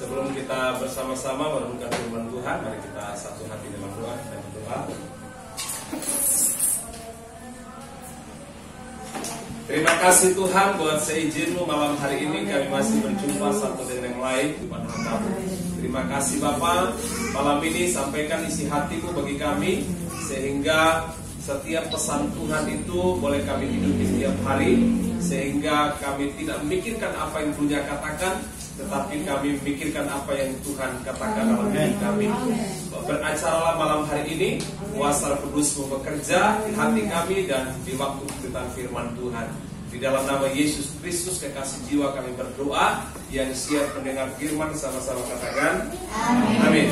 Sebelum kita bersama-sama merenungkan firman Tuhan, mari kita satu hati dalam doa dan berdoa. Terima kasih Tuhan buat seizin-Mu malam hari ini kami masih berjumpa satu dengan yang lain kepada Kamu. Terima kasih Bapa, malam ini sampaikan isi hati-Mu bagi kami sehingga setiap pesan Tuhan itu boleh kami hidupi setiap hari, sehingga kami tidak memikirkan apa yang dunia katakan, tetapi kami memikirkan apa yang Tuhan katakan dalam hidup kami. Beracaralah malam hari ini, kuasa Kudus-Mu bekerja di hati kami dan di waktu kita firman Tuhan. Di dalam nama Yesus Kristus kekasih jiwa kami berdoa. Yang siap mendengar firman sama-sama katakan amin.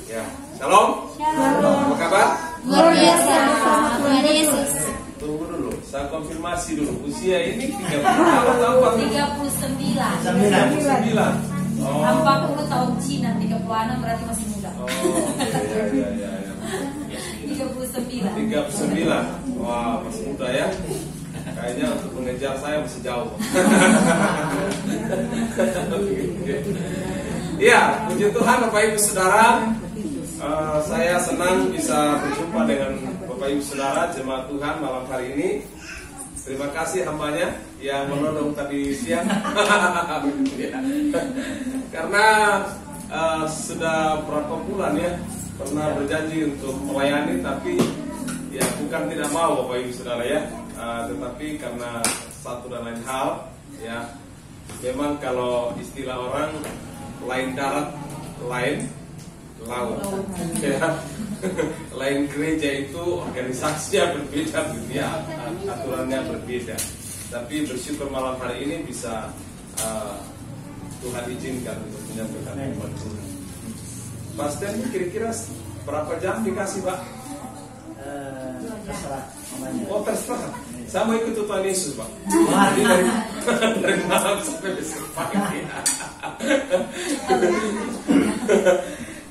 Ya, shalom. Shalom. Apa kabar? Luar biasa, sama Tuhan Yesus. Tunggu dulu, saya konfirmasi dulu. Usia ini 30 tahun 39. 39. Oh. 40 tahun Cina, 36 berarti masih muda. Oh, iya. 39. 39. Wah, masih muda ya. Kayaknya untuk mengejar saya masih jauh. Iya, puji Tuhan Bapak Ibu Saudara. Saya senang bisa berjumpa dengan Bapak Ibu Saudara jemaat Tuhan malam hari ini. Terima kasih hambanya yang menodong tadi siang. Karena sudah berapa bulan ya pernah berjanji untuk melayani, tapi ya bukan tidak mau Bapak Ibu Saudara ya, tetapi karena satu dan lain hal ya, memang kalau istilah orang lain darat lain laut ya. Lain gereja itu organisasinya berbeda ya, aturannya berbeda. Tapi bersyukur malam hari ini bisa Tuhan izinkan untuk menyampaikan firman Tuhan. Pastor kira-kira berapa jam dikasih Pak? Terserah namanya. Oh terserah. Saya mau ikut Tuhan Yesus Pak. Jadi dari malam sampai besok pagi.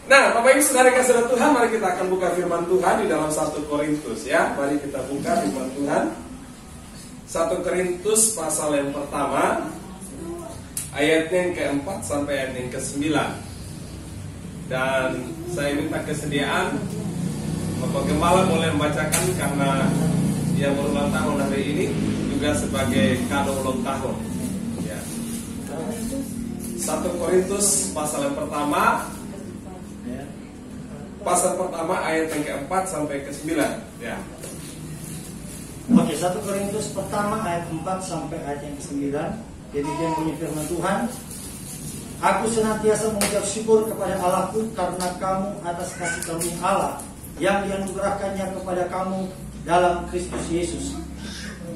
Nah, Bapak Ibu Saudara kasih Tuhan, mari kita akan buka firman Tuhan di dalam 1 Korintus ya. Mari kita buka firman Tuhan 1 Korintus pasal yang pertama, ayatnya yang keempat sampai ayat yang ke-9. Dan saya minta kesediaan Bapak Gembala boleh membacakan karena dia berulang tahun hari ini, juga sebagai kado ulang tahun ya. 1 Korintus pasal yang pertama, pasal pertama ayat yang keempat sampai ke-9 ya. Oke, 1 Korintus pertama ayat 4 sampai ayat yang ke-9. Demikian bunyi firman Tuhan. Aku senantiasa mengucap syukur kepada Allahku karena kamu atas kasih karunia Allah yang dianugerahkannya kepada kamu dalam Kristus Yesus.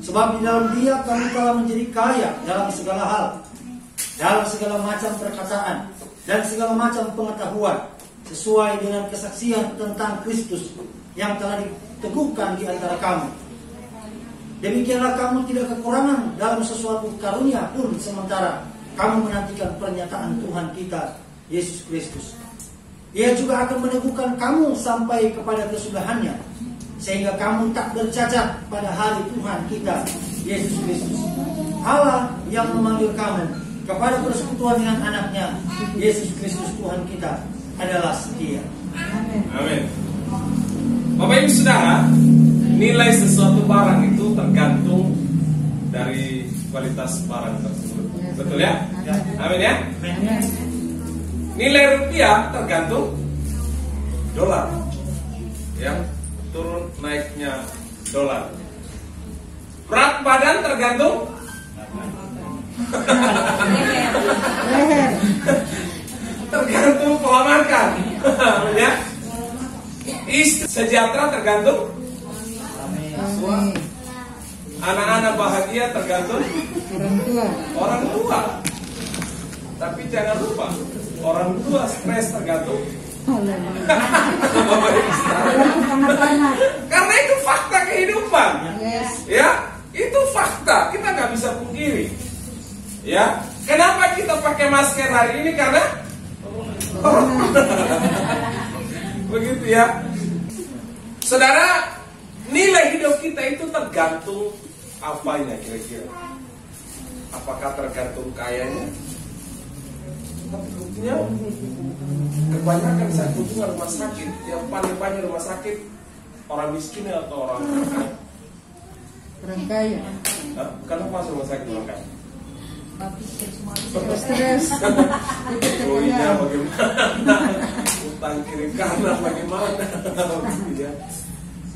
Sebab di dalam Dia kamu telah menjadi kaya dalam segala hal, dalam segala macam perkataan dan segala macam pengetahuan, sesuai dengan kesaksian tentang Kristus yang telah diteguhkan di antara kamu. Demikianlah kamu tidak kekurangan dalam sesuatu karunia pun sementara kamu menantikan pernyataan Tuhan kita Yesus Kristus. Ia juga akan meneguhkan kamu sampai kepada kesudahannya, sehingga kamu tak bercacat pada hari Tuhan kita Yesus Kristus. Allah yang memanggil kamu kepada persekutuan dengan anaknya Yesus Kristus Tuhan kita adalah setia. Amin. Bapak Ibu Saudara, nilai sesuatu barang itu tergantung dari kualitas barang tersebut. Betul ya? Amin ya? Nilai rupiah tergantung dolar. Ya, turun naiknya dolar. Berat badan tergantung tergantung pola makan. Ya. Sejahtera tergantung anak-anak bahagia tergantung orang tua. Tapi jangan lupa, orang tua stres tergantung karena itu fakta kehidupan. Ya, itu fakta, kita nggak bisa pungkiri. Ya, kenapa kita pakai masker hari ini? Karena begitu ya. Saudara, nilai hidup kita itu tergantung apanya kira-kira? Apakah tergantung kayanya? Tapi Buktinya kebanyakan saya kunjungi rumah sakit, yang paling banyak rumah sakit orang miskin atau orang kaya? Orang kaya. Kenapa masuk rumah sakit orang kaya? Stres. Doi-nya bagaimana? Utang kiri kanan bagaimana? Ya.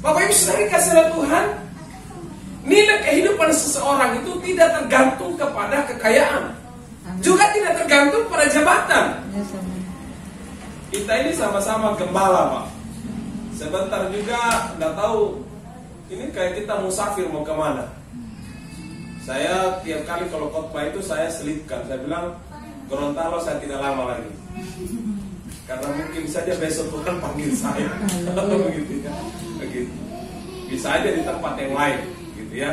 Bapak Ibu Saudara kasih Tuhan, nilai kehidupan seseorang itu tidak tergantung kepada kekayaan, juga tidak tergantung pada jabatan. Kita ini sama-sama gembala, Pak. Sebentar juga nggak tahu, ini kayak kita musafir mau kemana. Saya tiap kali kalau khotbah itu saya selipkan, saya bilang Gorontalo saya tidak lama lagi, karena mungkin saja besok Tuhan panggil saya. Begitu ya, begitu. Bisa aja di tempat yang lain, gitu ya.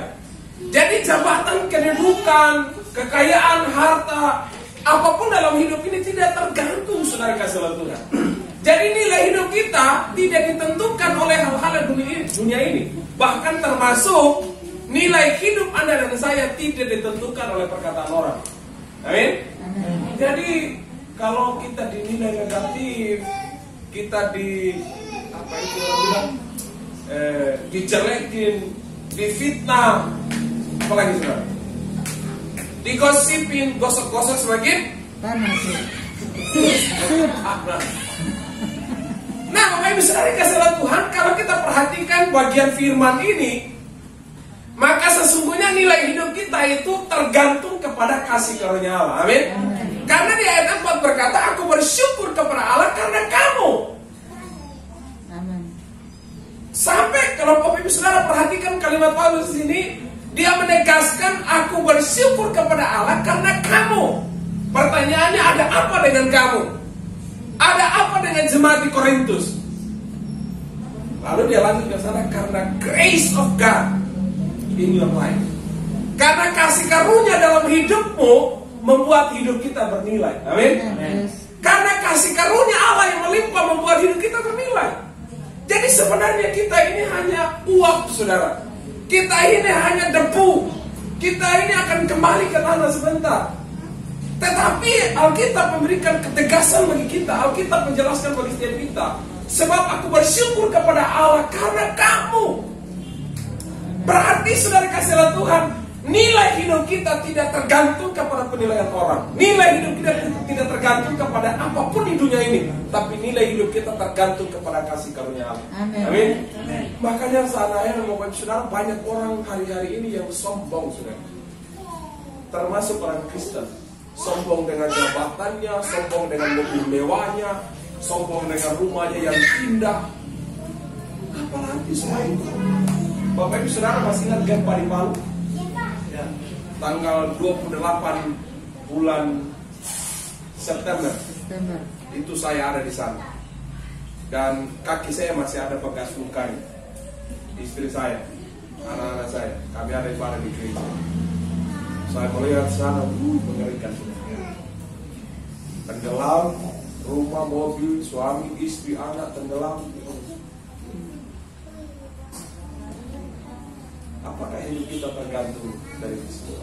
Jadi jabatan, kedudukan, kekayaan, harta, apapun dalam hidup ini tidak tergantung, saudara kasih Tuhan. Jadi nilai hidup kita tidak ditentukan oleh hal-hal dunia ini. Bahkan termasuk nilai hidup Anda dan saya tidak ditentukan oleh perkataan orang. Amin. Jadi kalau kita dinilai negatif, kita dijelekin, difitnah, apalagi saudara, digosipin, gosok-gosok semakin Panas. Nah, Bapak Ibu Saudara kasih Tuhan, kalau kita perhatikan bagian firman ini, maka sesungguhnya nilai hidup kita itu tergantung kepada kasih karunia Allah. Amin. Karena di ayat 4 berkata, aku bersyukur kepada Allah karena kamu. Amin. Sampai kalau Bapak Ibu Saudara perhatikan kalimat Paulus di sini, dia menegaskan aku bersyukur kepada Allah karena kamu. Pertanyaannya, ada apa dengan kamu? Ada apa dengan jemaat di Korintus? Lalu dia lanjut ke sana, karena grace of God in your life. Karena kasih karunia dalam hidupmu membuat hidup kita bernilai. Amin. Karena kasih karunia Allah yang melimpah membuat hidup kita bernilai. Jadi sebenarnya kita ini hanya uap, saudara. Kita ini hanya debu. Kita ini akan kembali ke tanah sebentar. Tetapi Alkitab memberikan ketegasan bagi kita. Alkitab menjelaskan bagi setiap kita. Sebab aku bersyukur kepada Allah karena kamu. Berarti saudara kasih Tuhan, nilai hidup kita tidak tergantung kepada penilaian orang. Nilai hidup kita tidak tergantung kepada apapun di dunia ini. Tapi nilai hidup kita tergantung kepada kasih karunia Allah. Amin. Makanya saya dan Bapak Saudara, banyak orang hari-hari ini yang sombong, saudara. Termasuk orang Kristen. Sombong dengan jabatannya, sombong dengan mobil mewahnya, sombong dengan rumahnya yang indah. Apalagi selain itu. Bapak Ibu Saudara masih ingat gempa di Palu? Ya. Tanggal 28 bulan September. Itu saya ada di sana. Dan kaki saya masih ada bekas lukanya. Istri saya, anak-anak saya, kami ada ibadah di gereja. Saya melihat sana, mengerikan. Tenggelam, rumah, mobil, suami, istri, anak tenggelam. Apakah hidup kita tergantung dari situ?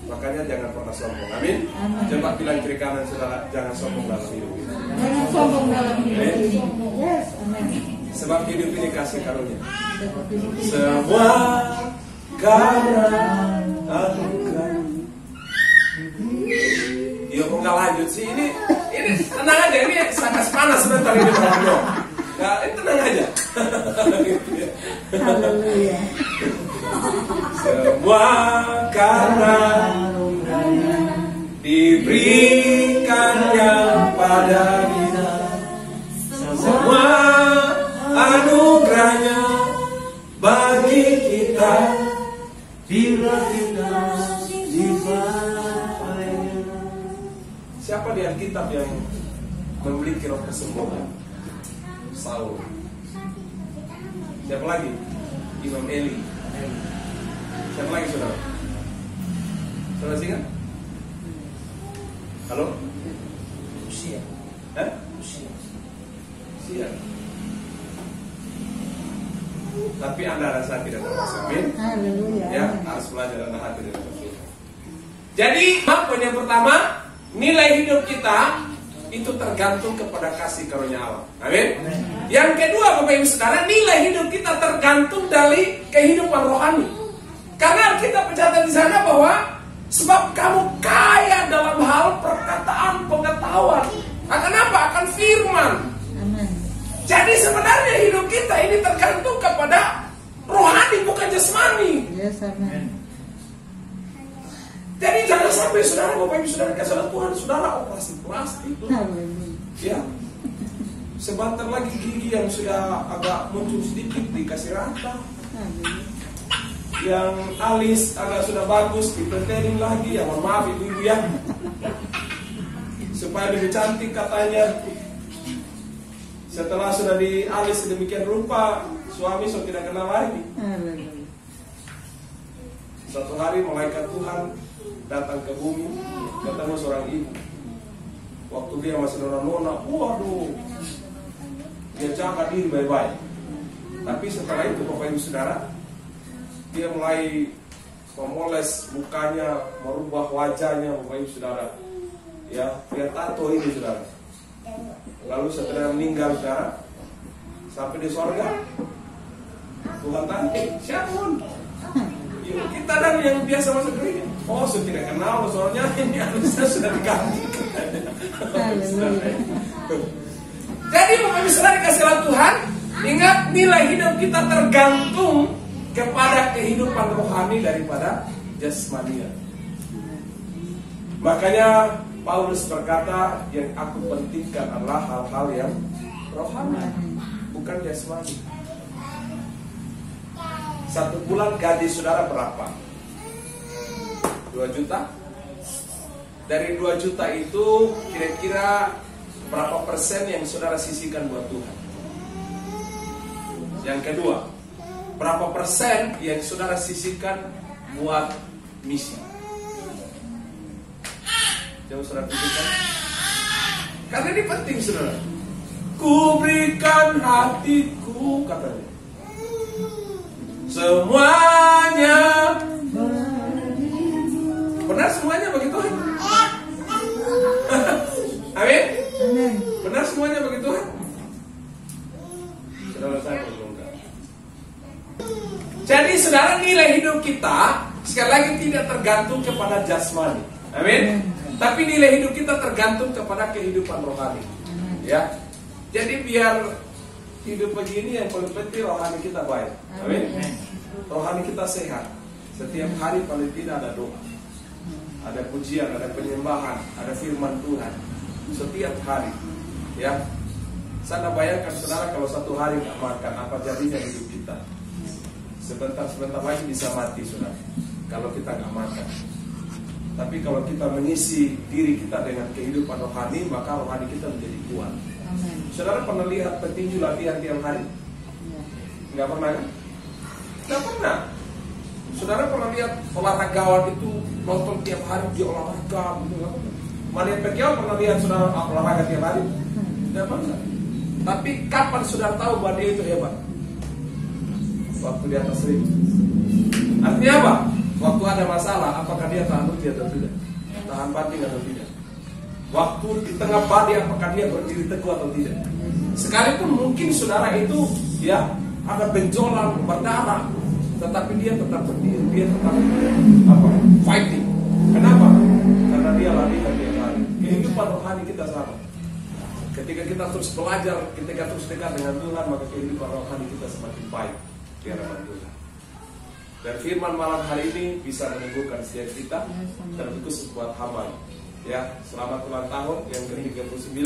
Makanya jangan pernah sombong. Amin. Coba bilang kiri kanan saudara, jangan sombong dalam hidup ini. Jangan sombong dalam hidup ini. Yes, amin. Sebab hidup ini kasih karunia. Semua karena anugerah. Iya, kok nggak lanjut sih? Ini tenang aja, ini sangat panas sebentar ini bro. Ya, ini tenang aja. Haleluya. Semua karena diberikannya pada kita. Semua anugerahnya bagi kita. Bila kita dibapainya. Siapa di Alkitab yang memiliki roh kesombongan? Saul. Siapa lagi? Imam Eli. Siapa lagi saudara? Saudara ingat? Halo? Usia. Usia. Tapi Anda rasa tidak termasuk. Amin. Haleluya. Ya, harus belajar dan hati dengan Tuhan. Jadi, poin yang pertama, nilai hidup kita itu tergantung kepada kasih karunia Allah. Amin. Yang kedua, Bapak Ibu Saudara, nilai hidup kita tergantung dari kehidupan rohani. Karena kita pencatat di sana bahwa sebab kamu kaya dalam hal perkataan, pengetahuan. Akan apa? Akan firman. Amin. Jadi sebenarnya hidup kita ini tergantung kepada rohani, bukan jasmani. Yes, amin. Jadi jangan sampai saudara, Bapak Ibu Saudara kasih Tuhan, saudara operasi plastik. Haleluya. Ya, sebentar lagi gigi yang sudah agak muncul sedikit dikasih rata, Haleluya. yang alis agak sudah bagus dipentenin lagi. Ya mohon maaf ibu-ibu ya, supaya lebih cantik katanya. Setelah sudah dialis sedemikian rupa, suami sudah tidak kenal lagi. Haleluya. Suatu hari malaikat Tuhan datang ke bumi, ketemu seorang ibu. Waktu dia masih nona-nona, waduh, dia jaga diri baik-baik. Tapi setelah itu Bapak Ibu Saudara, dia mulai memoles mukanya, merubah wajahnya, Bapak Ibu Saudara. Ya, dia tato ini Saudara. Lalu setelah meninggal Saudara, sampai di sorga, Tuhan tanya, siapa? Ya, kita dan yang biasa masuk gereja. Oh, saya tidak kenal, soalnya ini alisnya sudah diganti. Jadi Bapak Ibu Saudara dikasih oleh Tuhan, ingat nilai hidup kita tergantung kepada kehidupan rohani daripada jasmania. Makanya Paulus berkata, yang aku pentingkan adalah hal-hal yang rohani, bukan jasmani. 1 bulan gaji saudara berapa? 2 juta? Dari 2 juta itu kira-kira berapa persen yang saudara sisihkan buat Tuhan? Yang kedua, berapa persen yang saudara sisihkan buat misi? Coba saudara pikirkan. Karena ini penting saudara. Ku berikan hatiku, katanya, semuanya. Benar semuanya bagi Tuhan? Amin? Benar semuanya bagi Tuhan? Saudara saya belum. Jadi saudara, nilai hidup kita sekali lagi tidak tergantung kepada jasmani. Amin? Tapi nilai hidup kita tergantung kepada kehidupan rohani. Ya. Jadi biar hidup begini yang paling penting rohani kita baik. Amin? Rohani kita sehat. Setiap hari paling tidak ada doa, ada pujian, ada penyembahan, ada firman Tuhan. Setiap hari. Ya. Saya bayangkan saudara kalau satu hari nggak makan, apa jadinya hidup kita? Sebentar-sebentar lagi bisa mati saudara, kalau kita nggak makan. Tapi kalau kita mengisi diri kita dengan kehidupan rohani, maka rohani kita menjadi kuat. Amin. Saudara pernah lihat petinju latihan tiap hari? Nggak pernah kan? Nggak pernah. Saudara pernah lihat olahragawan itu nonton tiap hari dia olahraga? Manit Pacquiao pernah lihat saudara olahraga tiap hari? Nggak pernah. Tapi kapan saudara tahu bahwa dia itu hebat? Waktu di atas ring. Artinya apa? Waktu ada masalah, apakah dia tahan uji atau tidak? Tahan banting atau tidak? Waktu di tengah badai, apakah dia berdiri teguh atau tidak? Sekalipun mungkin saudara itu ya ada benjolan, berdarah, tetapi dia tetap berdiri, dia tetap fighting. Kenapa? Karena dia latihan tiap hari. Kehidupan rohani kita sama. Ketika kita terus belajar, ketika terus dekat dengan Tuhan, maka kehidupan rohani kita semakin baik di hadapan Tuhan. Dan firman malam hari ini bisa meneguhkan setiap kita terkhusus buat hamba. Ya, selamat ulang tahun yang ke-39.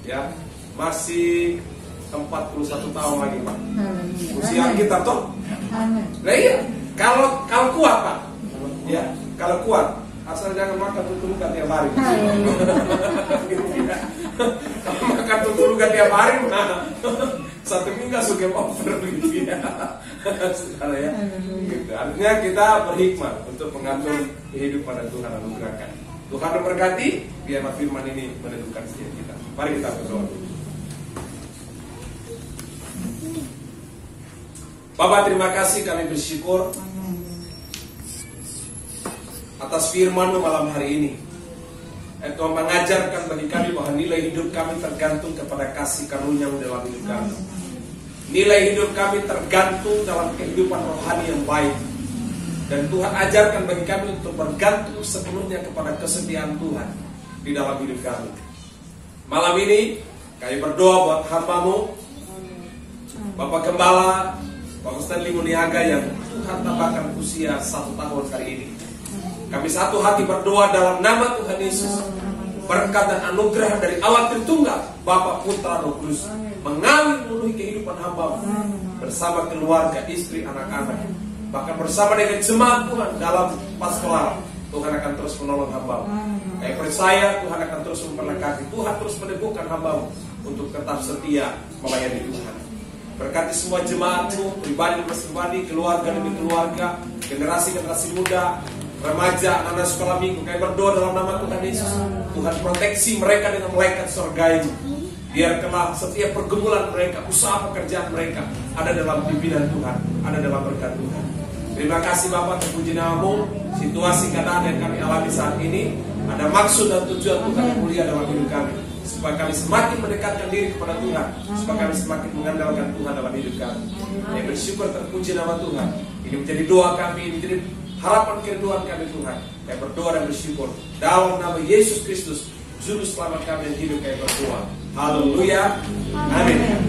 Ya, masih 41 tahun lagi, Pak. Usia kita toh. Nah iya, kalau kuat, Pak. Ya, kalau kuat, asal jangan makan tutulukan tiap hari. Kalau makan tutulukan tiap hari, nah, 1 minggu suka over gitu ya. Saudara ya. Gitu. Artinya kita berhikmat untuk mengatur kehidupan yang Tuhan anugerahkan. Tuhan memberkati, biarlah firman ini meneguhkan setiap kita. Mari kita berdoa. Bapak, terima kasih, kami bersyukur atas firman-Mu malam hari ini. Tuhan mengajarkan bagi kami bahwa nilai hidup kami tergantung kepada kasih karunia dalam hidup kami. Nilai hidup kami tergantung dalam kehidupan rohani yang baik. Dan Tuhan ajarkan bagi kami untuk bergantung sepenuhnya kepada kesetiaan Tuhan di dalam hidup kami. Malam ini kami berdoa buat hamba-Mu, Bapak Gembala, Bapak Stanley Muniaga yang Tuhan tambahkan usia 1 tahun hari ini. Kami satu hati berdoa dalam nama Tuhan Yesus. Berkat dan anugerah dari Allah Tritunggal, Bapa, Putra, Roh Kudus mengalir memenuhi kehidupan hamba bersama keluarga, istri, anak-anak, bahkan bersama dengan jemaat Tuhan dalam Paskala. Tuhan akan terus menolong hamba. Saya percaya Tuhan akan terus memberkati. Tuhan terus meneguhkan hamba untuk tetap setia melayani Tuhan. Berkati semua jemaat-Mu, pribadi demi pribadi, keluarga demi keluarga, generasi-generasi muda, remaja, anak sekolah minggu. Kami berdoa dalam nama Tuhan Yesus. Tuhan proteksi mereka dengan malaikat surga-Mu. Biarkanlah setiap pergumulan mereka, usaha pekerjaan mereka ada dalam pimpinan Tuhan, ada dalam berkat Tuhan. Terima kasih Bapak, terpuji nama-Mu. Situasi keadaan yang kami alami saat ini ada maksud dan tujuan Tuhan yang mulia dalam hidup kami, supaya kami semakin mendekatkan diri kepada Tuhan, supaya kami semakin mengandalkan Tuhan dalam hidup kami. Yang bersyukur, terpuji nama Tuhan. Ini menjadi doa kami, ini menjadi harapan kerinduan kami Tuhan. Yang berdoa dan bersyukur dalam nama Yesus Kristus, Juru Selamat kami yang hidup, kami berdoa. Haleluya. Amin.